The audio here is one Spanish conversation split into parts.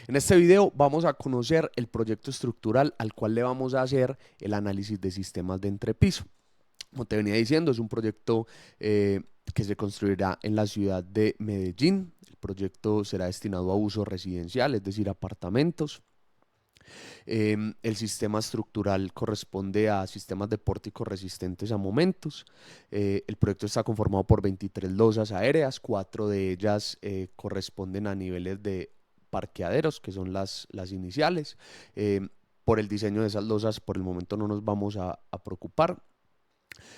En este video vamos a conocer el proyecto estructural al cual le vamos a hacer el análisis de sistemas de entrepiso. Como te venía diciendo, es un proyecto que se construirá en la ciudad de Medellín. El proyecto será destinado a uso residencial, es decir, apartamentos. El sistema estructural corresponde a sistemas de pórticos resistentes a momentos. El proyecto está conformado por 23 losas aéreas, 4 de ellas corresponden a niveles de parqueaderos, que son las iniciales. Por el diseño de esas losas, por el momento no nos vamos a preocupar.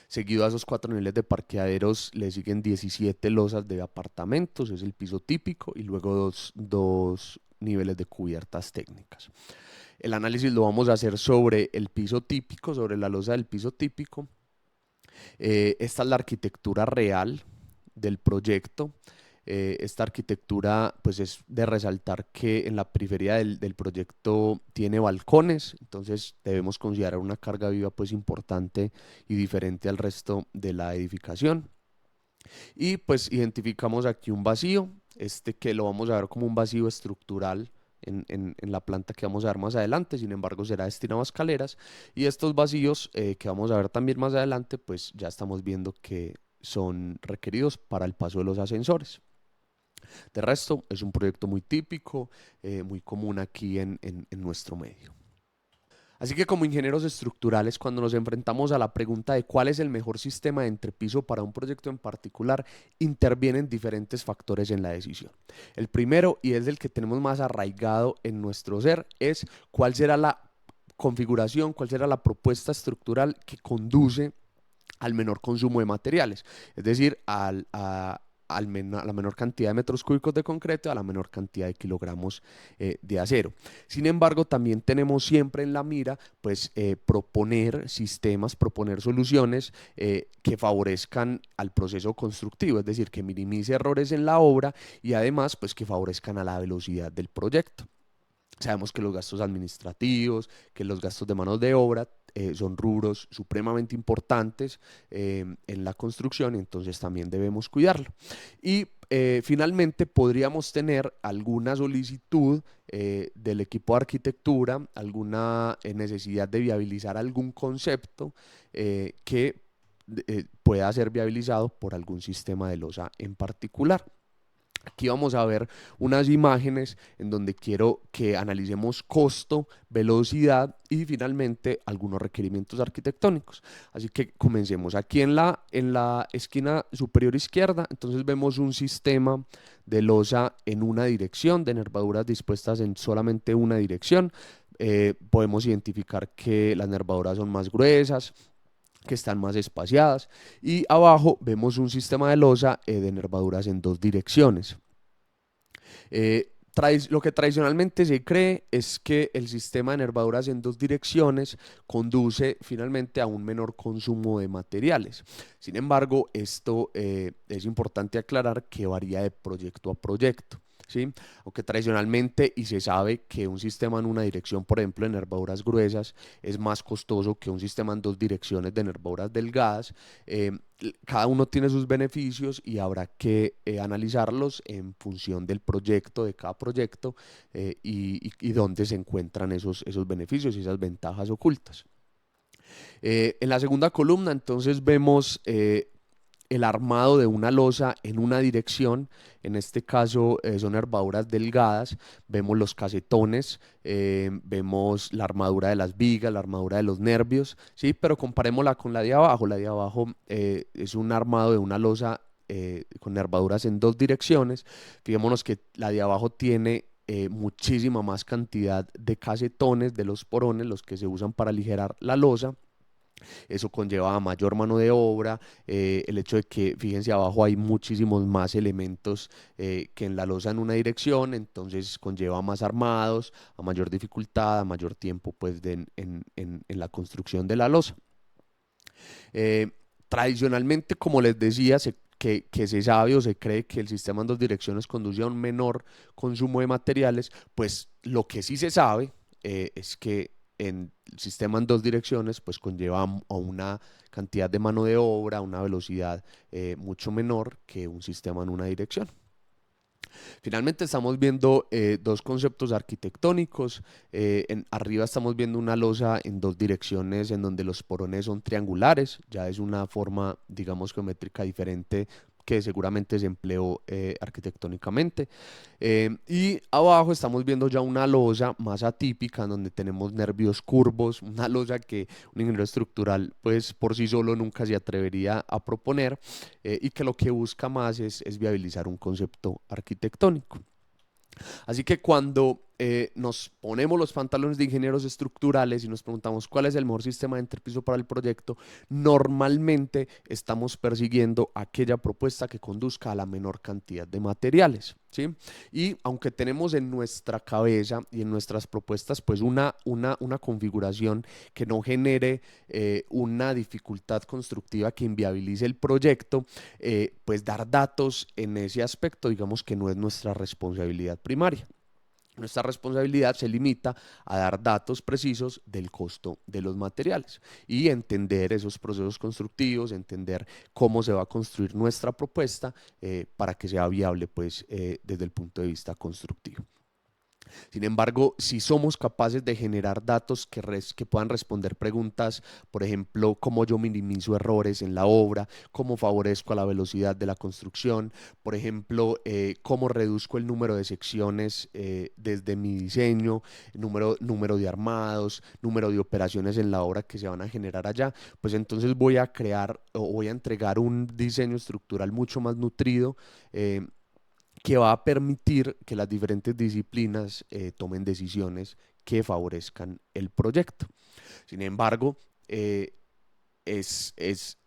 Seguido a esos 4 niveles de parqueaderos le siguen 17 losas de apartamentos, es el piso típico, y luego dos niveles de cubiertas técnicas. El análisis lo vamos a hacer sobre el piso típico, sobre la losa del piso típico. Esta es la arquitectura real del proyecto. Esta arquitectura pues es de resaltar que en la periferia del proyecto tiene balcones, entonces debemos considerar una carga viva pues importante y diferente al resto de la edificación. Y pues identificamos aquí un vacío, que lo vamos a ver como un vacío estructural en la planta que vamos a ver más adelante, sin embargo será destinado a escaleras, y estos vacíos que vamos a ver también más adelante, pues ya estamos viendo que son requeridos para el paso de los ascensores. De resto, es un proyecto muy típico, muy común aquí en nuestro medio. Así que como ingenieros estructurales, cuando nos enfrentamos a la pregunta de cuál es el mejor sistema de entrepiso para un proyecto en particular, intervienen diferentes factores en la decisión. El primero, y es el que tenemos más arraigado en nuestro ser, es cuál será la configuración, cuál será la propuesta estructural que conduce al menor consumo de materiales, es decir, a la menor cantidad de metros cúbicos de concreto, a la menor cantidad de kilogramos de acero. Sin embargo, también tenemos siempre en la mira pues proponer sistemas, proponer soluciones que favorezcan al proceso constructivo, es decir, que minimice errores en la obra y además pues que favorezcan a la velocidad del proyecto. Sabemos que los gastos administrativos, que los gastos de manos de obra son rubros supremamente importantes en la construcción, y entonces también debemos cuidarlo. Y finalmente podríamos tener alguna solicitud del equipo de arquitectura, alguna necesidad de viabilizar algún concepto que pueda ser viabilizado por algún sistema de losa en particular. Aquí vamos a ver unas imágenes en donde quiero que analicemos costo, velocidad y finalmente algunos requerimientos arquitectónicos. Así que comencemos. Aquí en la esquina superior izquierda, entonces vemos un sistema de losa en una dirección, de nervaduras dispuestas en solamente una dirección. Podemos identificar que las nervaduras son más gruesas, que están más espaciadas, y abajo vemos un sistema de losa de nervaduras en dos direcciones. Lo que tradicionalmente se cree es que el sistema de nervaduras en dos direcciones conduce finalmente a un menor consumo de materiales. Sin embargo, esto es importante aclarar que varía de proyecto a proyecto. ¿Sí? Aunque tradicionalmente y se sabe que un sistema en una dirección, por ejemplo, de nervaduras gruesas, es más costoso que un sistema en dos direcciones de nervaduras delgadas, eh, cada uno tiene sus beneficios y habrá que analizarlos en función del proyecto, de cada proyecto, y dónde se encuentran esos beneficios y esas ventajas ocultas. En la segunda columna entonces vemos el armado de una losa en una dirección, en este caso son nervaduras delgadas, vemos los casetones, vemos la armadura de las vigas, la armadura de los nervios, ¿sí? Pero comparémosla con la de abajo es un armado de una losa con nervaduras en dos direcciones. Fijémonos que la de abajo tiene muchísima más cantidad de casetones, de los porones, los que se usan para aligerar la losa. Eso conlleva mayor mano de obra, el hecho de que, fíjense, abajo hay muchísimos más elementos que en la losa en una dirección, entonces conlleva más armados, a mayor dificultad, a mayor tiempo pues en la construcción de la losa. Eh, Tradicionalmente, como les decía, que se sabe o se cree que el sistema en dos direcciones conduce a un menor consumo de materiales, pues lo que sí se sabe es que en el sistema en dos direcciones pues conlleva a una cantidad de mano de obra, una velocidad mucho menor que un sistema en una dirección. Finalmente estamos viendo dos conceptos arquitectónicos. Arriba estamos viendo una losa en dos direcciones en donde los porones son triangulares. Ya es una forma, digamos, geométrica diferente que seguramente se empleó arquitectónicamente. Y abajo estamos viendo ya una losa más atípica en donde tenemos nervios curvos, una losa que un ingeniero estructural pues por sí solo nunca se atrevería a proponer, y que lo que busca más es viabilizar un concepto arquitectónico. Así que cuando nos ponemos los pantalones de ingenieros estructurales y nos preguntamos cuál es el mejor sistema de entrepiso para el proyecto, normalmente estamos persiguiendo aquella propuesta que conduzca a la menor cantidad de materiales, ¿sí? Y aunque tenemos en nuestra cabeza y en nuestras propuestas pues una configuración que no genere una dificultad constructiva que inviabilice el proyecto, pues dar datos en ese aspecto digamos que no es nuestra responsabilidad primaria. Nuestra responsabilidad se limita a dar datos precisos del costo de los materiales y entender esos procesos constructivos, entender cómo se va a construir nuestra propuesta para que sea viable pues, desde el punto de vista constructivo. Sin embargo, si somos capaces de generar datos que puedan responder preguntas, por ejemplo, cómo yo minimizo errores en la obra, cómo favorezco a la velocidad de la construcción, por ejemplo, cómo reduzco el número de secciones desde mi diseño, número de armados, número de operaciones en la obra que se van a generar allá, pues entonces voy a crear o voy a entregar un diseño estructural mucho más nutrido, que va a permitir que las diferentes disciplinas tomen decisiones que favorezcan el proyecto. Sin embargo, eh, es, es,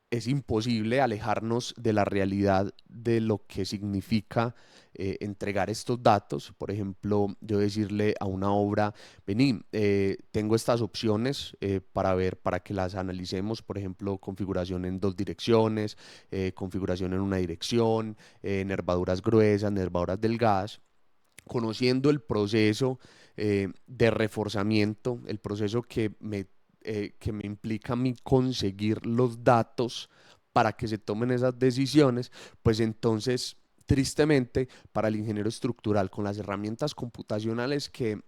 es imposible alejarnos de la realidad de lo que significa entregar estos datos. Por ejemplo, yo decirle a una obra, vení, tengo estas opciones para ver, para que las analicemos, por ejemplo, configuración en dos direcciones, configuración en una dirección, nervaduras gruesas, nervaduras delgadas, conociendo el proceso de reforzamiento, el proceso que me implica a mí conseguir los datos para que se tomen esas decisiones, pues entonces, tristemente, para el ingeniero estructural, con las herramientas computacionales que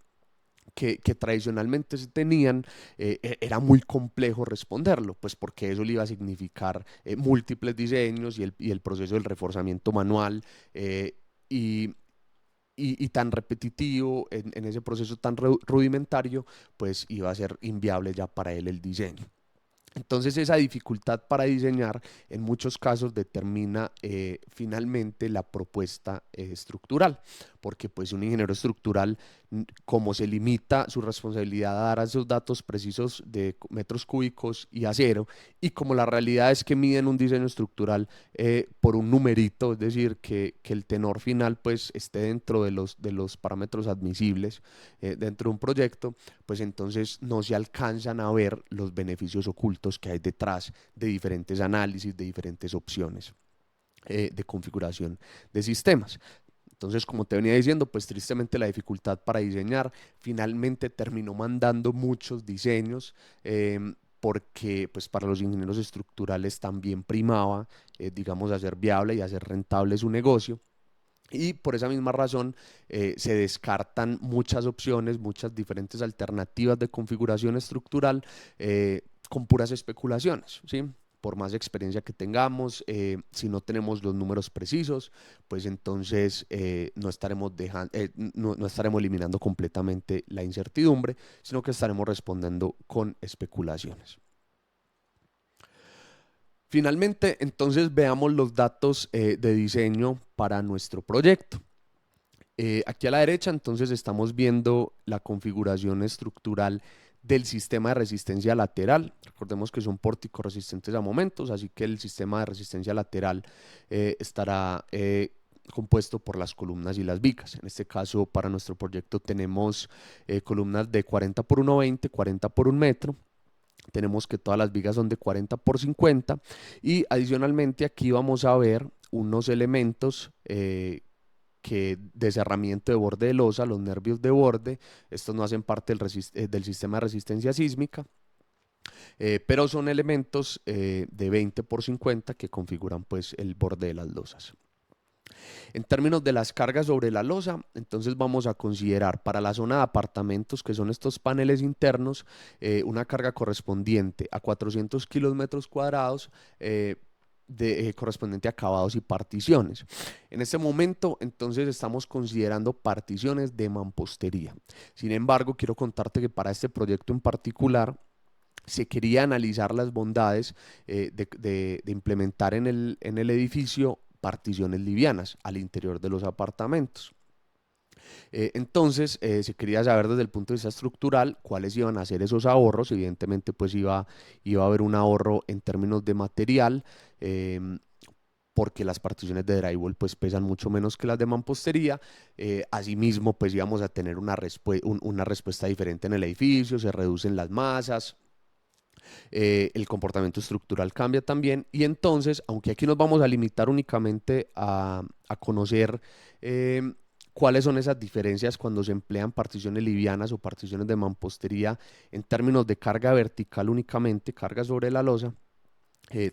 tradicionalmente se tenían, era muy complejo responderlo, pues porque eso le iba a significar múltiples diseños y el proceso del reforzamiento manual, y, y tan repetitivo en ese proceso tan rudimentario, pues iba a ser inviable ya para él el diseño. Entonces esa dificultad para diseñar en muchos casos determina finalmente la propuesta estructural, porque pues un ingeniero estructural, como se limita su responsabilidad a dar esos datos precisos de metros cúbicos y acero, y como la realidad es que miden un diseño estructural por un numerito, es decir, que el tenor final pues esté dentro de los parámetros admisibles dentro de un proyecto, pues entonces no se alcanzan a ver los beneficios ocultos que hay detrás de diferentes análisis, de diferentes opciones de configuración de sistemas. Entonces, como te venía diciendo, pues tristemente la dificultad para diseñar finalmente terminó mandando muchos diseños, porque pues para los ingenieros estructurales también primaba, digamos, hacer viable y hacer rentable su negocio. Y por esa misma razón se descartan muchas opciones, muchas diferentes alternativas de configuración estructural con puras especulaciones, ¿sí? Por más experiencia que tengamos, si no tenemos los números precisos, pues entonces no estaremos eliminando completamente la incertidumbre, sino que estaremos respondiendo con especulaciones. Finalmente, entonces veamos los datos de diseño para nuestro proyecto. Aquí a la derecha entonces estamos viendo la configuración estructural del sistema de resistencia lateral. Recordemos que son pórticos resistentes a momentos, así que el sistema de resistencia lateral estará compuesto por las columnas y las vigas. En este caso, para nuestro proyecto tenemos columnas de 40 por 1,20, 40 por 1 metro. Tenemos que todas las vigas son de 40 por 50 y adicionalmente aquí vamos a ver unos elementos que de cerramiento de borde de losa, los nervios de borde. Estos no hacen parte del sistema de resistencia sísmica, pero son elementos de 20 por 50 que configuran pues el borde de las losas. En términos de las cargas sobre la losa, entonces vamos a considerar para la zona de apartamentos, que son estos paneles internos, una carga correspondiente a 400 kilómetros cuadrados, correspondiente a acabados y particiones. En este momento, entonces, estamos considerando particiones de mampostería. Sin embargo, quiero contarte que para este proyecto en particular, se quería analizar las bondades de implementar en el edificio particiones livianas al interior de los apartamentos. Entonces, se quería saber desde el punto de vista estructural cuáles iban a ser esos ahorros. Evidentemente, pues iba a haber un ahorro en términos de material, porque las particiones de drywall pues pesan mucho menos que las de mampostería. Asimismo, pues íbamos a tener una respuesta diferente en el edificio, se reducen las masas, el comportamiento estructural cambia también, y entonces, aunque aquí nos vamos a limitar únicamente a conocer cuáles son esas diferencias cuando se emplean particiones livianas o particiones de mampostería en términos de carga vertical únicamente, carga sobre la losa,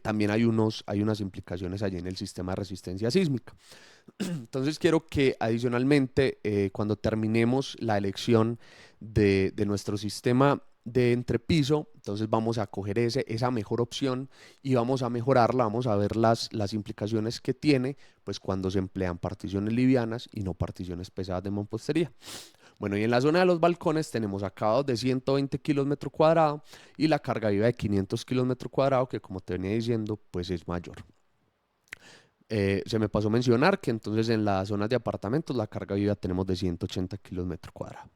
también hay unas implicaciones allí en el sistema de resistencia sísmica. Entonces quiero que adicionalmente, cuando terminemos la elección de nuestro sistema de entrepiso, entonces vamos a coger esa mejor opción y vamos a mejorarla, vamos a ver las implicaciones que tiene, pues cuando se emplean particiones livianas y no particiones pesadas de mampostería. Bueno, y en la zona de los balcones tenemos acabados de 120 kilos metro cuadrado y la carga viva de 500 kilos metro cuadrado, que como te venía diciendo, pues es mayor. Se me pasó mencionar que entonces en las zonas de apartamentos la carga viva tenemos de 180 kilos metro cuadrado.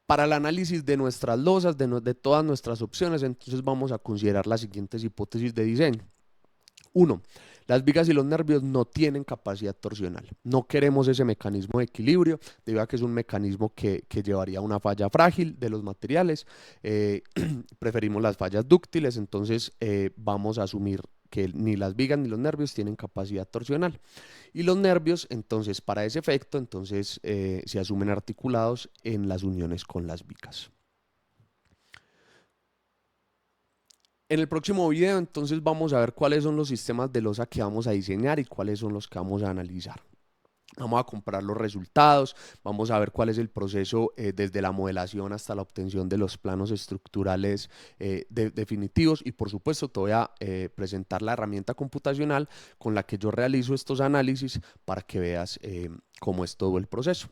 Para el análisis de nuestras losas, de todas nuestras opciones, entonces vamos a considerar las siguientes hipótesis de diseño. Uno, las vigas y los nervios no tienen capacidad torsional. No queremos ese mecanismo de equilibrio, debido a que es un mecanismo que llevaría a una falla frágil de los materiales. Preferimos las fallas dúctiles, entonces vamos a asumir que ni las vigas ni los nervios tienen capacidad torsional. Y los nervios, entonces, para ese efecto, entonces se asumen articulados en las uniones con las vigas. En el próximo video, entonces, vamos a ver cuáles son los sistemas de losa que vamos a diseñar y cuáles son los que vamos a analizar. Vamos a comparar los resultados, vamos a ver cuál es el proceso desde la modelación hasta la obtención de los planos estructurales definitivos, y por supuesto te voy a presentar la herramienta computacional con la que yo realizo estos análisis para que veas cómo es todo el proceso.